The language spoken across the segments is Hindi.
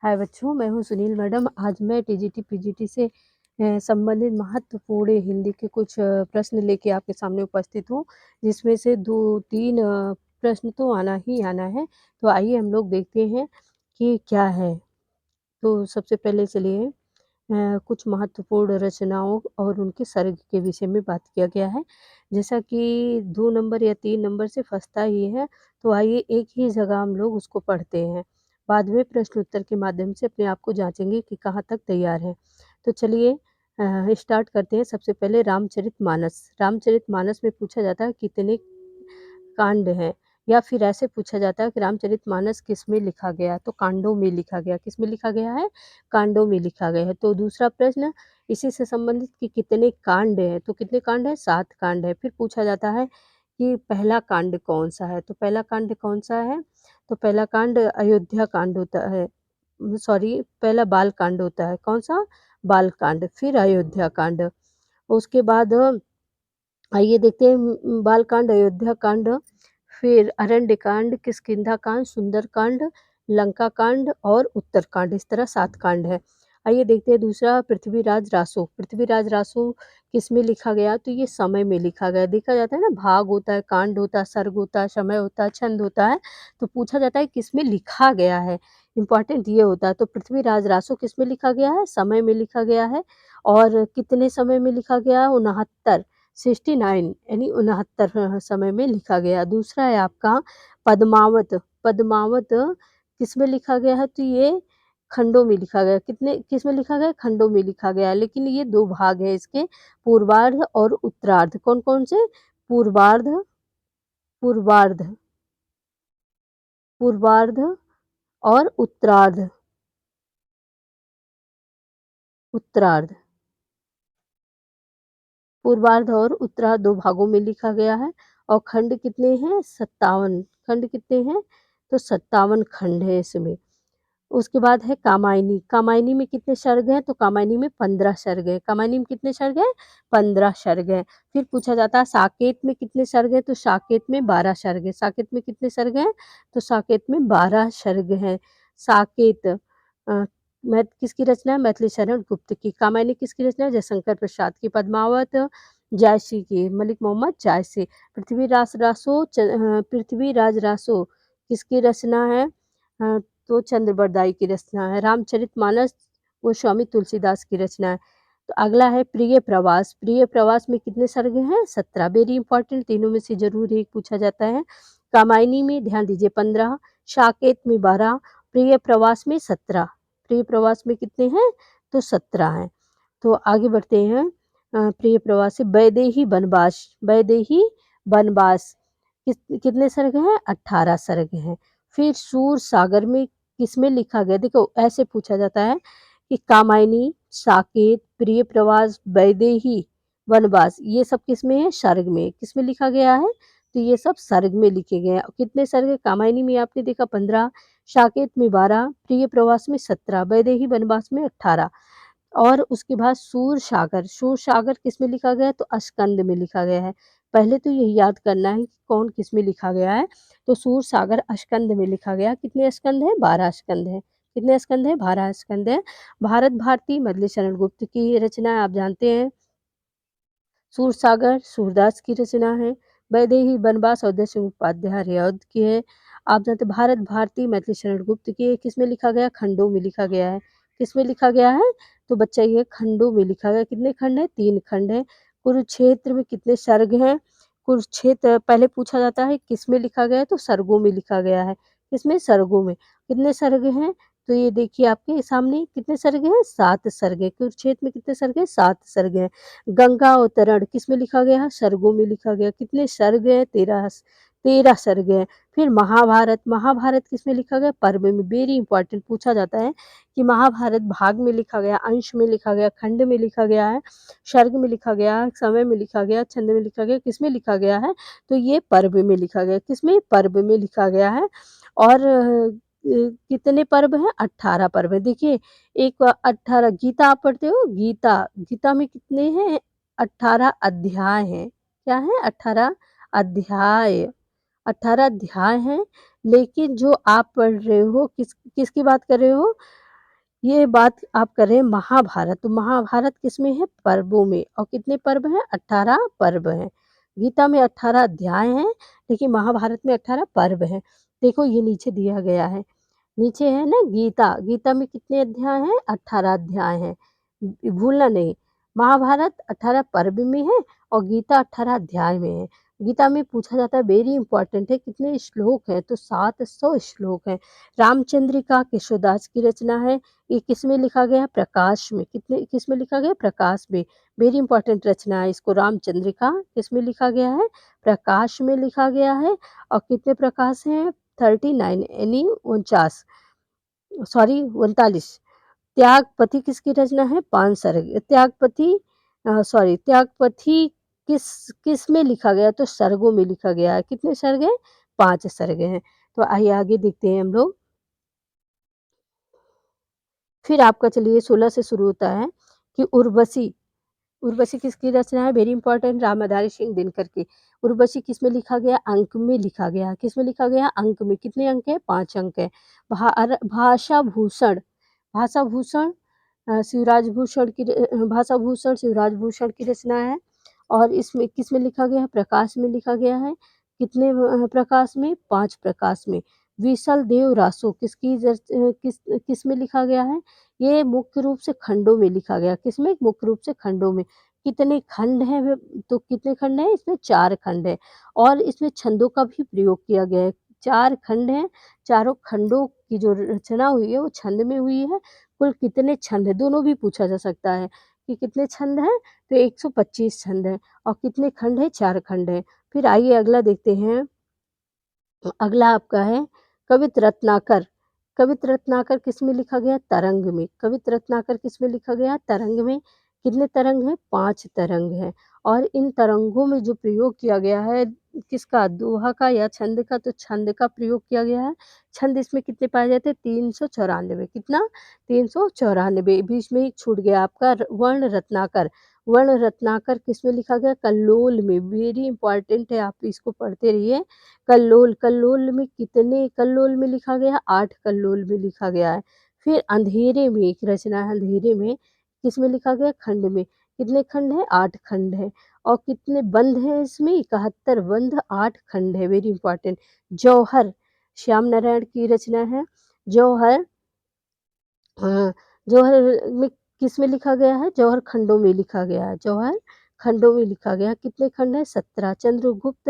हाय बच्चों, मैं हूँ सुनील मैडम। आज मैं टीजीटी पीजीटी से संबंधित महत्वपूर्ण हिंदी के कुछ प्रश्न लेके आपके सामने उपस्थित हूँ, जिसमें से 2-3 प्रश्न तो आना ही आना है। तो आइए हम लोग देखते हैं कि क्या है। तो सबसे पहले चलिए कुछ महत्वपूर्ण रचनाओं और उनके सर्ग के विषय में बात किया गया है। जैसा कि 2 नंबर या 3 नंबर से फंसता ही है, तो आइए एक ही जगह हम लोग उसको पढ़ते हैं। बाद में प्रश्न उत्तर के माध्यम से अपने आप को जाँचेंगे कि कहाँ तक तैयार हैं। तो चलिए स्टार्ट करते हैं। सबसे पहले रामचरितमानस। रामचरितमानस में पूछा जाता है कितने कांड हैं? या फिर ऐसे पूछा जाता है कि रामचरितमानस किसमें लिखा गया? तो कांडों में लिखा गया। किसमें लिखा गया है? कांडों में लिखा गया है। तो दूसरा प्रश्न इसी से संबंधित कि कितने कांड हैं? तो कितने कांड हैं? 7 कांड है। फिर पूछा जाता है कि पहला कांड कौन-सा है? तो पहला कांड कौन-सा है? तो पहला कांड अयोध्या कांड होता है। सॉरी, पहला बाल कांड होता है। कौन-सा? बाल कांड, फिर अयोध्या कांड। उसके बाद आइए देखते हैं बाल कांड, अयोध्या कांड, फिर अरण्य कांड, किष्किंधा कांड, सुंदर कांड, लंका कांड और उत्तर कांड। इस तरह 7 कांड है। आइए देखते हैं दूसरा पृथ्वीराज रासो। पृथ्वीराज रासो किसमें लिखा गया? तो ये समय में लिखा गया। देखा जाता है ना, भाग होता है, कांड होता है, सर्ग होता है, समय होता है, छंद होता है। तो पूछा जाता है किसमें लिखा गया है। इम्पॉर्टेंट ये होता है। तो पृथ्वीराज रासो किसमें लिखा गया है? समय में लिखा गया है। और कितने समय में लिखा गया? 69 69 यानी 69 समय में लिखा गया। दूसरा है आपका पद्मावत। पद्मावत किसमें लिखा गया है? तो ये खंडों में लिखा गया। कितने किसमें लिखा गया? खंडों में लिखा गया है। लेकिन ये 2 भाग हैं इसके, पूर्वार्ध और उत्तरार्ध। कौन-कौन से? पूर्वार्ध, पूर्वार्ध, पूर्वार्ध और उत्तरार्ध, उत्तरार्ध। पूर्वार्ध और उत्तरार्ध 2 भागों में लिखा गया है। और खंड कितने हैं? 57 खंड कितने हैं? तो 57 खंड है इसमें। उसके बाद है कामायनी। कामायनी में कितने सर्ग हैं? तो कामायनी में 15 सर्ग हैं। कामायनी में कितने सर्ग हैं? 15 सर्ग हैं। फिर पूछा जाता है साकेत में कितने सर्ग हैं? तो साकेत में 12 सर्ग हैं। साकेत में कितने सर्ग हैं? तो साकेत में 12 सर्ग हैं। साकेत किसकी रचना है? मैथिली शरण गुप्त की। कामायनी किसकी रचना है? जयशंकर प्रसाद की। पद्मावत जायसी की, मलिक मोहम्मद जायसी। पृथ्वीराज रासो किसकी रचना है? तो चंद्र बरदाई की रचना है। रामचरितमानस गोस्वामी तुलसीदास की रचना है। तो अगला है प्रिय प्रवास। प्रिय प्रवास में कितने सर्ग हैं? 17। वेरी इंपॉर्टेंट, तीनों में से जरूर एक पूछा जाता है। कामायनी में ध्यान दीजिए 15, साकेत में 12, प्रिय प्रवास में 17। प्रिय प्रवास में कितने हैं? तो 17 हैं। तो आगे बढ़ते हैं। प्रिय प्रवास से वैदेही वनवास। वैदेही वनवास कितने सर्ग हैं? 18 सर्ग हैं। फिर सूर सागर में किसमें लिखा गया? देखो ऐसे पूछा जाता है कि कामायनी, साकेत, प्रिय प्रवास, वैदेही वनवास, ये सब किसमें है? सर्ग में। किसमें लिखा गया है? तो ये सब सर्ग में लिखे गए हैं। कितने सर्ग है? कामायनी में आपने देखा 15, साकेत में 12, प्रिय प्रवास में 17, वैदेही वनवास में 18। और उसके बाद सूर सागर। सूर सागर किसमें लिखा गया है? तो स्कंद में लिखा गया है। पहले तो यही याद करना है कि कौन किसमें लिखा गया है। तो सूर सागर स्कंद में लिखा गया। कितने स्कंद हैं? 12 स्कंद हैं। कितने स्कंद हैं? 12 स्कंद हैं। भारत भारती मैथिली शरण गुप्त की रचना है, आप जानते हैं। सूरसागर सूरदास की रचना है। वैदेही वनवास और दशरथ उपाध्याय रियाद की है। आप जानते हैं भारत भारती मैथिली शरण गुप्त की है। किसमें लिखा गया? खंडों में लिखा गया है। किसमें लिखा गया है? तो बच्चा ये खंडों में लिखा गया। कितने खंड हैं? 3 खंड हैं। कुरुक्षेत्र में कितने सर्ग हैं? कुरुक्षेत्र पहले पूछा जाता है किसमें लिखा गया है? तो सर्गों में लिखा गया है। किसमें? सर्गों में। कितने सर्ग हैं? तो ये देखिए आपके सामने कितने सर्ग हैं? 7 सर्ग हैं। कुरुक्षेत्र में कितने सर्ग हैं? 7 सर्ग हैं। गंगा अवतरण किसमें लिखा गया है? सर्गों में लिखा गया। कितने सर्ग हैं? 13 सर्ग हैं। फिर महाभारत। महाभारत किसमें लिखा गया? पर्व में। वेरी इंपॉर्टेंट पूछा जाता है कि महाभारत भाग में लिखा गया, अंश में लिखा गया, खंड में लिखा गया है, सर्ग में लिखा गया, समय में लिखा गया, छंद में लिखा गया, किसमें लिखा गया है? तो ये पर्व में लिखा गया। किसमें? पर्व में लिखा गया है। और कितने पर्व हैं? 18 पर्व है। देखिए एक 18 गीता आप पढ़ते हो? गीता, गीता में कितने हैं? 18 अध्याय हैं। क्या है? 18 अध्याय। 18 अध्याय हैं। लेकिन जो आप पढ़ रहे हो किसकी बात कर रहे हो? ये बात आप कर रहे हैं महाभारत, तो महाभारत किसमें है? पर्वों में। और कितने पर्व हैं? 18 पर्व हैं। गीता में 18 अध्याय हैं, लेकिन महाभारत में 18 पर्व हैं। देखो ये नीचे दिया गया है, नीचे है ना गीता, गीता में कितने अध्याय हैं? 18 अध्याय हैं। भूलना नहीं, महाभारत 18 पर्व में है और गीता 18 अध्याय में है। गीता में पूछा जाता है, वेरी इंपॉर्टेंट है, कितने श्लोक हैं? तो 700 श्लोक हैं। रामचंद्रिका केशवदास की रचना है। ये किसमें लिखा गया? प्रकाश में। कितने किसमें लिखा गया? प्रकाश में। वेरी इंपॉर्टेंट रचना है। इसको रामचंद्रिका किसमें लिखा गया है? प्रकाश में लिखा गया है। और कितने प्रकाश हैं? 39 यानी 49, सॉरी 39। त्यागपति किसकी रचना है? 5 सर्ग। त्यागपति सॉरी त्यागपति किस में लिखा गया? तो सर्गों में लिखा गया है। कितने सर्ग हैं? 5 सर्ग हैं। तो आइए आगे देखते हैं हम लोग। फिर आपका चलिए 16 से शुरू होता है कि उर्वशी। उर्वशी किसकी रचना है? वेरी इंपॉर्टेंट, रामधारी सिंह दिनकर की। उर्वशी किसमें लिखा गया? अंक में लिखा गया। किसमें लिखा गया? अंक में। कितने अंक है? 5 अंक है। भाषा भूषण, भाषा भूषण शिवराज भूषण की भाषा भूषण शिवराज भूषण की रचना है। और इसमें किसमें लिखा गया है? प्रकाश में लिखा गया है। कितने प्रकाश में? 5 प्रकाश में। विसल देव रासो किस में लिखा गया है? ये मुख्य रूप से खंडों में लिखा गया। किसमें? मुख्य रूप से खंडों में। कितने खंड हैं? तो कितने खंड हैं? इसमें 4 खंड हैं। और इसमें छंदों का भी प्रयोग किया गया है। 4 खंड हैं, चारों खंडों की जो रचना हुई है वो छंद में हुई है। कुल कितने छंद हैं? दोनों भी पूछा जा सकता है कि कितने छंद हैं? तो 125 छंद हैं। और कितने खंड हैं? 4 खंड हैं। फिर आइए अगला देखते हैं। अगला आपका है कवित रत्नाकर। कवित रत्नाकर किस में लिखा गया? तरंग में। कवित रत्नाकर किस में लिखा गया? तरंग में। कितने तरंग हैं? 5 तरंग हैं। और इन तरंगों में जो प्रयोग किया गया है किसका? दोहा का या छंद का? तो छंद का प्रयोग किया गया है। छंद इसमें कितने पाए जाते हैं? 394। कितना? 394। बीच में एक छूट गया आपका वर्ण रत्नाकर। वर्ण रत्नाकर किस में लिखा गया? कल्लोल में। वेरी इंपॉर्टेंट है, आप इसको पढ़ते रहिए। कल्लोल, कल्लोल में कितने कल्लोल में लिखा गया? 8 कल्लोल में लिखा गया है। फिर अंधेरे में एक रचना है, अंधेरे में किसमें लिखा गया? खंड में। कितने खंड हैं? 8 खंड हैं। और कितने बंध हैं इसमें? 71 बंध, 8 खंड है। Very important. जौहर, श्याम नारायण की रचना है। जौहर हाँ, जौहर में किस में लिखा गया है? जौहर खंडों में लिखा गया है। जौहर खंडों में लिखा गया। कितने खंड है? 17। चंद्रगुप्त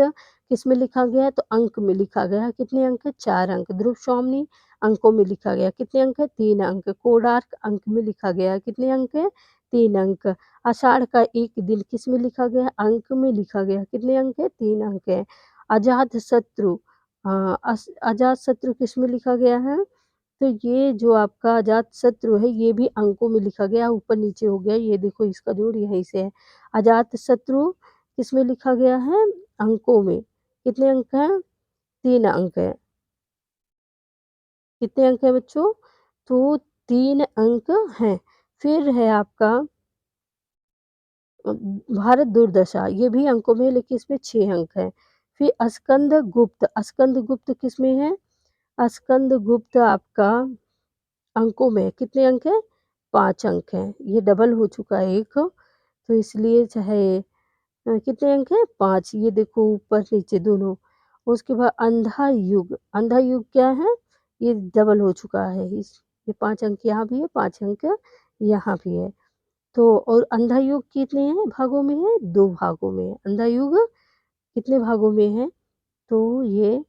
किस में लिखा गया है? तो अंक में लिखा गया है। कितने अंक है? 4 अंक। ध्रुव स्वामी अंकों में लिखा गया। कितने अंक है? 3 अंक। कोणार्क अंक में लिखा गया है। कितने अंक है? 3 अंक। आषाढ़ का एक दिन किस में लिखा गया है? अंक में लिखा गया। कितने अंक है? 3 अंक है। अजात शत्रु अजात शत्रु किस में लिखा गया है? तो ये जो आपका अजातशत्रु है ये भी अंकों में लिखा गया, ऊपर नीचे हो गया। ये देखो इसका जोड़ यहीं से है। अजातशत्रु किसमें लिखा गया है? अंकों में। कितने अंक हैं? 3 अंक हैं। कितने अंक हैं बच्चों? तो 3 अंक हैं। फिर है आपका भारत दुर्दशा, ये भी अंकों में है लेकिन इसमें 6 अंक हैं। फिर स्कंद गुप्त, स्कंद गुप्त किसमें है? स्कंद गुप्त आपका अंकों में। कितने अंक हैं? 5 अंक हैं। ये डबल हो चुका है एक, तो इसलिए चाहे कितने अंक हैं? 5। ये देखो ऊपर नीचे दोनों। उसके बाद अंधा युग, अंधा युग क्या है? ये डबल हो चुका है। ये 5 अंक यहाँ भी है, 5 अंक यहाँ भी है। तो और अंधा युग कितने हैं भागों में है? 2 भागों में है। अंधा युग कितने भागों में है? तो ये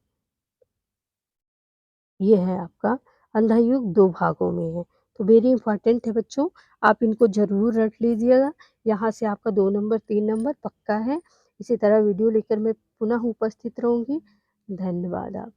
है आपका अंधा युग 2 भागों में है। तो वेरी इंपॉर्टेंट है बच्चों, आप इनको ज़रूर रट लीजिएगा। यहाँ से आपका 2 नंबर 3 नंबर पक्का है। इसी तरह वीडियो लेकर मैं पुनः उपस्थित रहूँगी। धन्यवाद आप